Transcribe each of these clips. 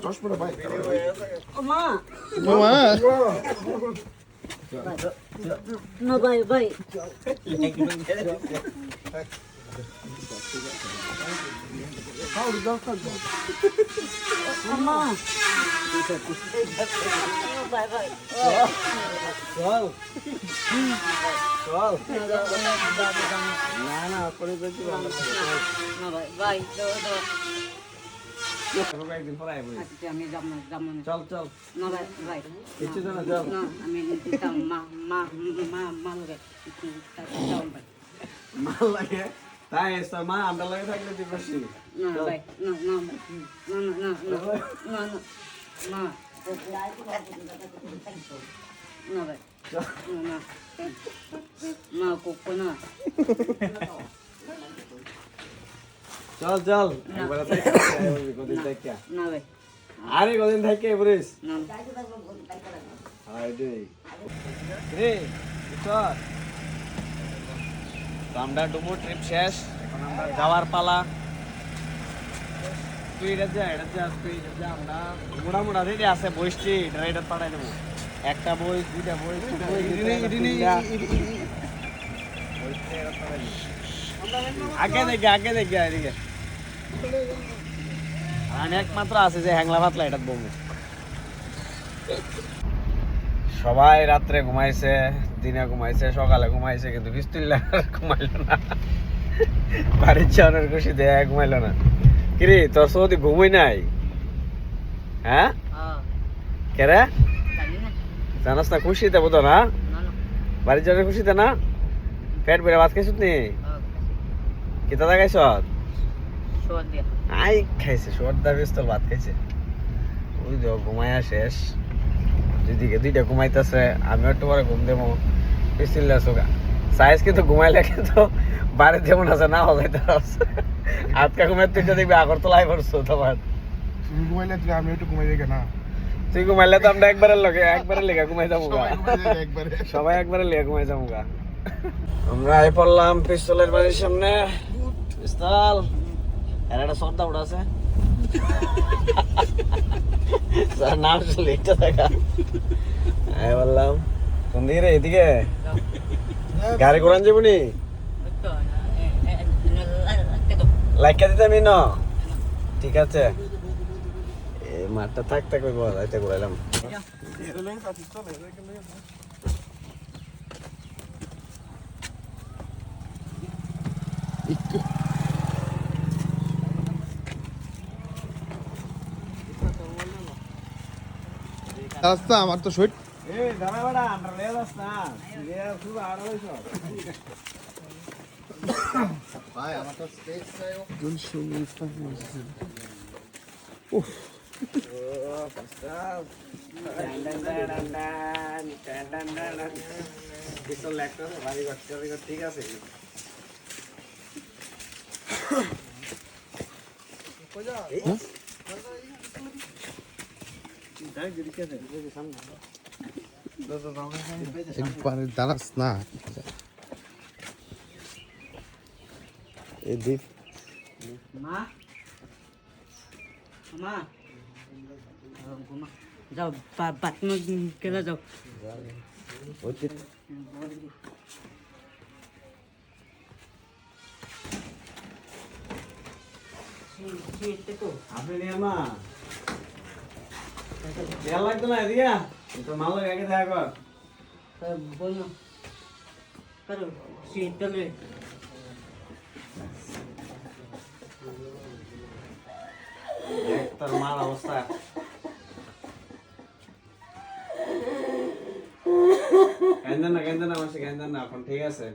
চশমাটা ভাই মা মামা না ভাই ভাই মা ভাই ভাই চল চল না না করে যেতে না ভাই ভাই একদিন পরে আইবো আমি যাব না চল চল না ভাই ভাই কিছু না চল না আমি দিতাম মা লগে যাও ভাই মাল লাগে তাই এসে মা আমরা লাগে থাকলে তুই খুশি না ভাই না না না না না না না না ভাই না না কোকো না চল চল একবার থেকে কদিন থেকে না ভাই আরে কদিন থেকে বলিস না আইডি রে চল তো আমরা ডুবো ট্রিপ শেষ এখন আমরা যাওয়ার পালা তুই এটা যা তুই যা আমরা মোড়া রেডি আছে বইছি এটা পাঠাই দেবো একটা বই দুইটা বই আগে দেখে এদিকে আর একমাত্র আছে যে হ্যাংলা পাতলা এটা বলবো সবাই রাত্রে ঘুমাইছে দিনে ঘুমাইছে সকালে ঘুমাইছে কিন্তু বিস্তুল্লাহ ঘুমাইলো না বাড়ির চাওয়ার খুশি দেয় ঘুমাইলো না কিরে তোর সৌদি ঘুমাই নাই হ্যাঁ কেরে জানাস না খুশিতে বোধ না বাড়ির চাওয়ার খুশিতে না পেট বেড়ে ভাত খাইছত নি কি দাদা খাইছ আই খাইছে সর্দার পিস্তল ভাত খাইছে ওই তো ঘুমাইয়া শেষ দুইদিকে দুইটা ঘুমাইতেছে আমি একটু পরে ঘুম দেবো পিস্তিল্লা সোগা সাইজ কিন্তু ঘুমাইলে কিন্তু বাড়ির যেমন আছে না হজাইতে আজকা ঘুমাই তুই দেখবি আগরতলায় করছো তোমার তুমি ঘুমাইলে তুমি আমি একটু ঘুমাই দেখে না তুই ঘুমাইলে তো আমরা একবারের লেগে ঘুমাই যাবো একবারে সবাই একবারে লেগে ঘুমাই যাবো আমরা আই পড়লাম পিস্তলের বাড়ির সামনে পিস্তল এর একটা সর্দা উঠা আছে নাম শুনলে এটা দেখা আই বললাম কোন দিকে রে এদিকে গাড়ি ঘোরান যাবো নি লাইকা দিতে আমি ন ঠিক আছে এই মাঠটা থাকতে কইব যাইতে ঘুরাইলাম রাস্তা আমার তো শরীর এই দাঁড়া বেড়া আমরা লে যাস না লে শুধু আর হইছ ভাই আমার তো স্পেস চাই ও পাস্তাল ডান পিস্তল লাগতো ভারী করতে ঠিক আছে একবারে দাঁড়াস না এই দ্বীপ মা মা যাও বাথরুমে গেলে যাও আপনি নিয়ে মা দেয়া লাগতো না এদিকে তোর মাল আগে দেখা কর বলো করো শীতলে তোর মার অবস্থা কেন্দ্র না মাসে কেন্দ্র না এখন ঠিক আছে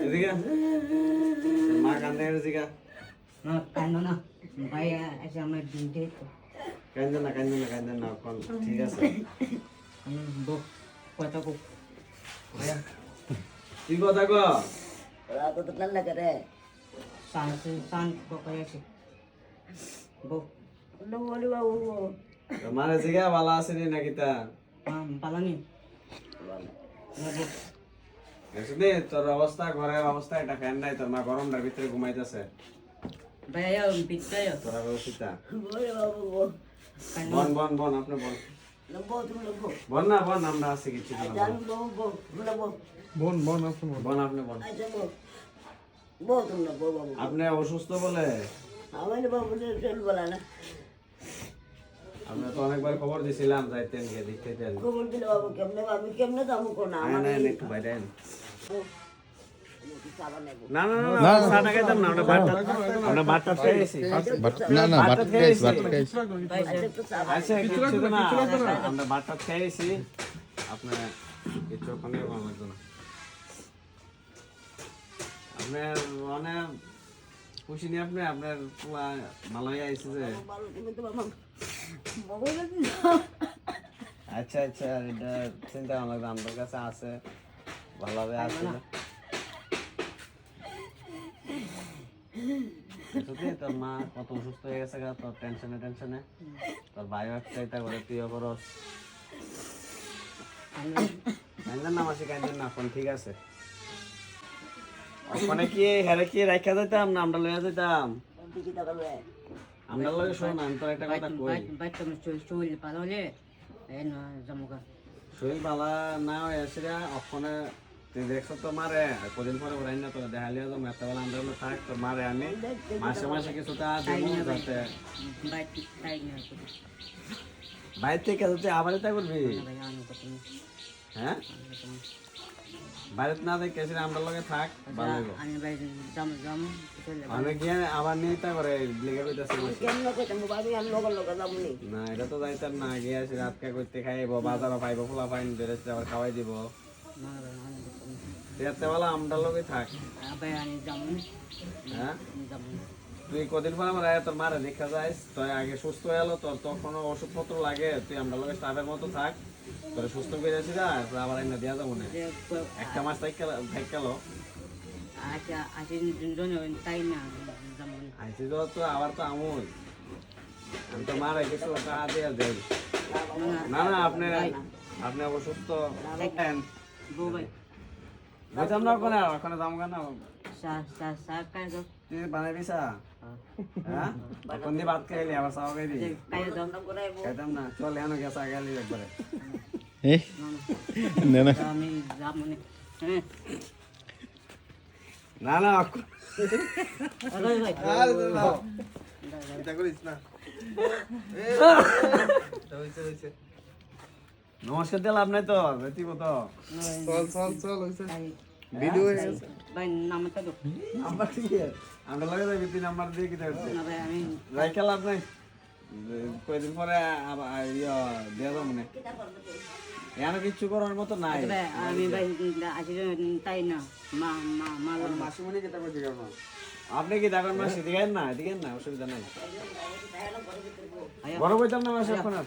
এদিকে মা কান্দে এদিকে না কান্দো না ভাই এসে আমার দিনতে কান্দে না এখন ঠিক আছে কথা কো তুই কথা কো ওরা কত ঠান্ডা করে শান করে আছে বউ বলি বাবু মানে জিগা ভালো আছে নি নাকি তা পালানি দেখছিস তোর অবস্থা ঘরের অবস্থা এটা ফ্যান নাই তোর মা গরমটার ভিতরে ঘুমাইতেছে ভাইয়া বিটটা তোরা ব্যবস্থা বলি বাবু বন বন বন আপনি বল লম্বো তুমি লম্বো বল না বল আমরা আছি কিছু না জান বউ বউ লম্বো বোন বোন আপনি বোন বল আপনি বল আচ্ছা বউ বউ তুমি লম্বো বাবু আপনি অসুস্থ বলে আমার বাবু চল বলা না আমরা তো অনেকবার খবর দিছিলাম যাইতেন গিয়ে দেখতে যান খবর দিলে বাবু কেমনে যাবো কোন আমার একটু বাইরে আন। সাবান নেবো না না না না সাটা খাইতাম না আমরা ভাতটা খেয়েছি না না বাট খাইছি বাট খাইছি একটু সাবান আচ্ছা কিছু তো না আমরা ভাতটা খেয়েছি আপনি কিছু ওখানে লাগতো না আপনার মানে খুশি নি আপনি আপনার পুরা ভালোই আইছে যে ভালো তুমি তো বাবা বউ লাগি আচ্ছা আচ্ছা এটা চিন্তা ভালো লাগবে আমার কাছে আছে ভালোভাবে আছে সত্যি তোর মা কত অসুস্থ হয়ে গেছে গা তোর টেনশনে তোর ভাইও একটা এটা করে তুইও করস কান্দেন না মাসি কান্দেন না ফোন ঠিক আছে ওখানে কি হেরে কি রাখা যেতাম না আমরা লইয়া যেতাম দিকে তাকাবে আমরা লগে শোন আমি তোর একটা কথা কই বাইক তুমি চুল পাললে এই না জামুকা শরীর ভালো না হয়ে আসিরা ওখানে তুই দেখছ তো মারে কদিন পরে ওরাই না তোর দেখালিয়া যাবো একটা বেলা আমরা থাক তো মারে আমি মাসে মাসে কিছু টাকা দেবো যাতে বাইক তাই না বাইরে থেকে যাতে আবার এটা করবি ভাই আমি কত হ্যাঁ বাইরে না দেখে এসে আমরা লগে থাক ভালো লাগবে আমি ভাই জাম চলে আমি গিয়ে আবার নিয়ে তা করে লেগে কইতাছি কেমন কইতে মোবাইল আমি লগর যাবনি না এটা তো যাইতাম না গিয়ে আসি রাত কা করতে খাইবো বাজারও পাইবো ফুলা পাইন বেরেছে আবার খাওয়াই দিব না ভাই আমি রাতে বেলা আমরা লগে থাক ভাই আমি যামনি হ্যাঁ যামনি তুই কদিন পর আমার আয় তোর মারে দেখা যাইস তুই আগে সুস্থ হয়ে এলো তোর তখনও ওষুধপত্র লাগে তুই আমরা লগে স্টাফের মতো থাক তোর সুস্থ করে আসি না আবার এনে দেওয়া যাবো না একটা মাস থাকলো আচ্ছা আচ্ছা জন তাই না যামনি আইসি তো আবার তো আমুল আমি তো মারে কিছু টাকা দিয়ে দেই না না আপনি অসুস্থ বউ ভাই বুঝলাম না ওখানে যাবো কেন সা কাই দাও তুই বানাবি চা হ্যাঁ কোন দিয়ে ভাত খাইলি আবার চাও খাইবি কাই দাও না করে খাইতাম না চল এনো গেছা গেলি একবারে এই না না আমি যামনি হ্যাঁ না না আরে ভাই এটা করিস না নমস্কার দিয়ে লাভ নাই তো বেতিব তো চল হইছে ভিডিও হয়ে গেছে ভাই নামটা দাও নাম্বার কি আমরা লাগে যাবি তুই নাম্বার দিয়ে কি করছিস না ভাই আমি রাইখা লাভ নাই কয়েকদিন পরে আবার দেওয়া যাবো না এখানে কিচ্ছু করার মতো নাই ভাই আমি ভাই আছি তাই না মা মা মা মাসিমণি কেটা করছি কেন আপনি কি দেখেন মাসি দিকেন না অসুবিধা নাই বড় বইতাম না মাসি এখন আর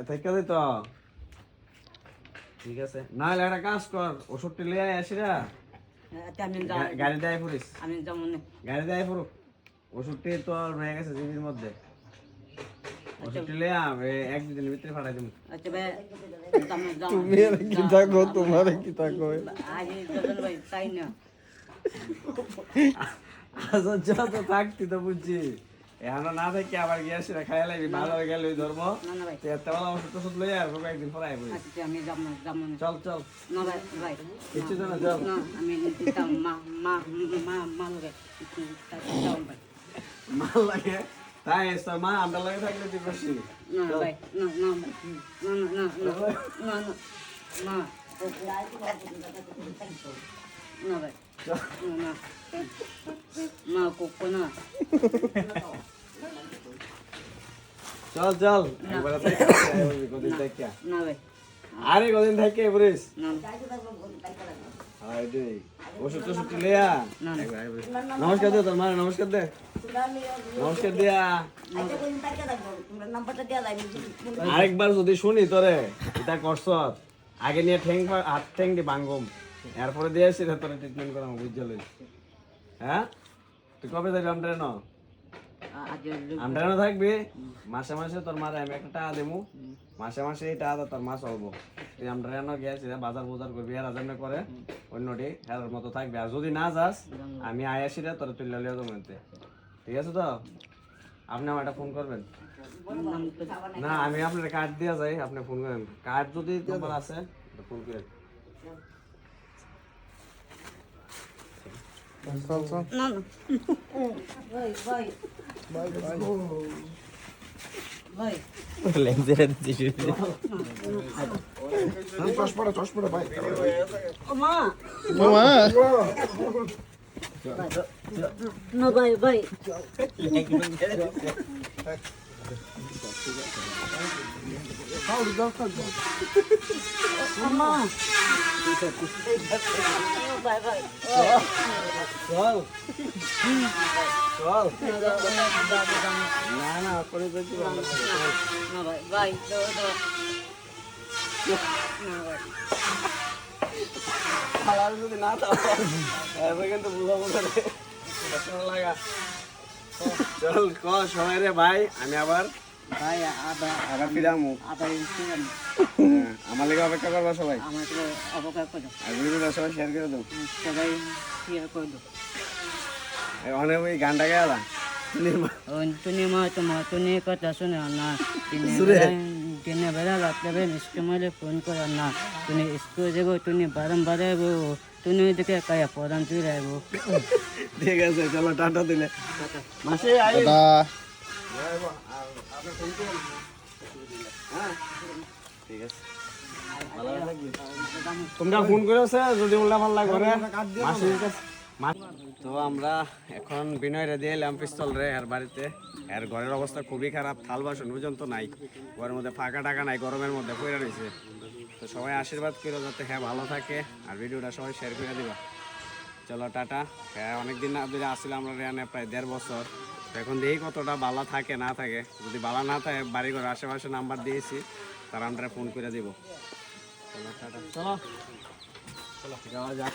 থেকে দে তো ঠিক আছে না হলে একটা কাজ কর ওষুধটি লিয়ে আসিরা আমি গাড়ি দেয় ফুরিস আমি যামনি গাড়ি দেয় ফুরুক ওষুধটি তো রয়ে গেছে জিবির মধ্যে ওষুধটি লিয়ে এক দুদিনের ভিতরে ফাটাই দেবো আচ্ছা ভাই তুমি আর কি থাকো তোমার কি থাকো আজ যজন ভাই তাই না আচ্ছা তো থাকতি তো বুঝছি এখন না থাকি আবার গিয়ে আসি খাই লাগবি ভালো হয়ে গেলে ধরবো না না ভাই এতবেলা ওষুধ টষুধ লইয়া আসবো একদিন পরে আইবো আচ্ছা আমি যামনি চল চল না ভাই ভাই কিছু তো না চল না আমি দিতাম মা মা মা মা লোকে যাও ভাই মাল লাগে তাই এসো মা আমরা লাগে থাকলে তুই খুশি না ভাই না না না না না না না না ভাই না মা কোকো না চল চল একবার কদিন থেকে না ভাই আরে কদিন থেকে বলিস না ওষুধ টষুধ লিয়া নমস্কার দে তোর মারে নমস্কার দে নমস্কার দিয়া আরেকবার যদি শুনি তোরে এটা করছ আগে নিয়ে হাত ঠ্যাং দি ভাঙ্গম এরপরে দিয়ে আসি তোরে ট্রিটমেন্ট করাম বুঝল হ্যাঁ তুই কবে যাবি আমটানো থাকবি মাসে মাসে তোর মারে আমি একটা টাকা দেবো মাসে মাসে এই টাকা তোর মা চলবো তুই আমটানো গিয়েছি বাজার বাজার করবি আর আজামে করে অন্যটি হেরার মতো থাকবি আর যদি না যাস আমি আয়াসি রে তোর তুলে লিয়ে দেবো ঠিক আছে তো আপনি আমার একটা ফোন করবেন না আমি আপনার কার্ড দিয়ে যাই আপনি ফোন করেন কার্ড যদি তোমার আছে ফোন করেন চশমাটা ভাই No, bye, bye. Mama. No, bye, bye. চল চল না না করে দেখি No, bye, bye. Do. No, bye. খাবার যদি না দাও এবার কিন্তু বুঝাবো না রে লাগা চল ক সবাই রে ভাই আমি আবার Bye, আবার ফিরামু আমার লেগে অপেক্ষা করবা সবাই আমাকে অবকাশ করো আর ভিডিওটা সবাই শেয়ার করে দাও সবাই শেয়ার করে দাও অনেক ওই গানটা গেলা तूने तूने कथा सुना ना दिन बेला रात में इसके मेरे फोन कर ना तूने इसको देखो तूने बारम्बार वो तूने देखे क्या पौधम चुर है वो ঠিক আছে চলো টাটা দিলে মাসে আই ঠিক আছে তোমরা ফোন করেছে যদি উল্টা ভাল লাগে মাসির কাছে তো আমরা এখন বিনয় রে দিয়ে এলাম পিস্তল রে এর বাড়িতে এর ঘরের অবস্থা খুবই খারাপ থাল বাসন পর্যন্ত নাই ঘরের মধ্যে ফাঁকা টাকা নাই গরমের মধ্যে পড়ে রয়েছে তো সবাই আশীর্বাদ করো যাতে হ্যাঁ ভালো থাকে আর ভিডিওটা সবাই শেয়ার করে দিবা চলো টাটা হ্যাঁ অনেকদিন না ধরে আসছিলাম আমরা রেয়ানে প্রায় 1.5 বছর তো এখন দেখি কতটা ভালো থাকে না থাকে যদি ভালো না থাকে বাড়ি ঘর আশেপাশে নাম্বার দিয়েছি তারা আমরা ফোন করে দিব চলো টাটা চলো চলো যাওয়া যাক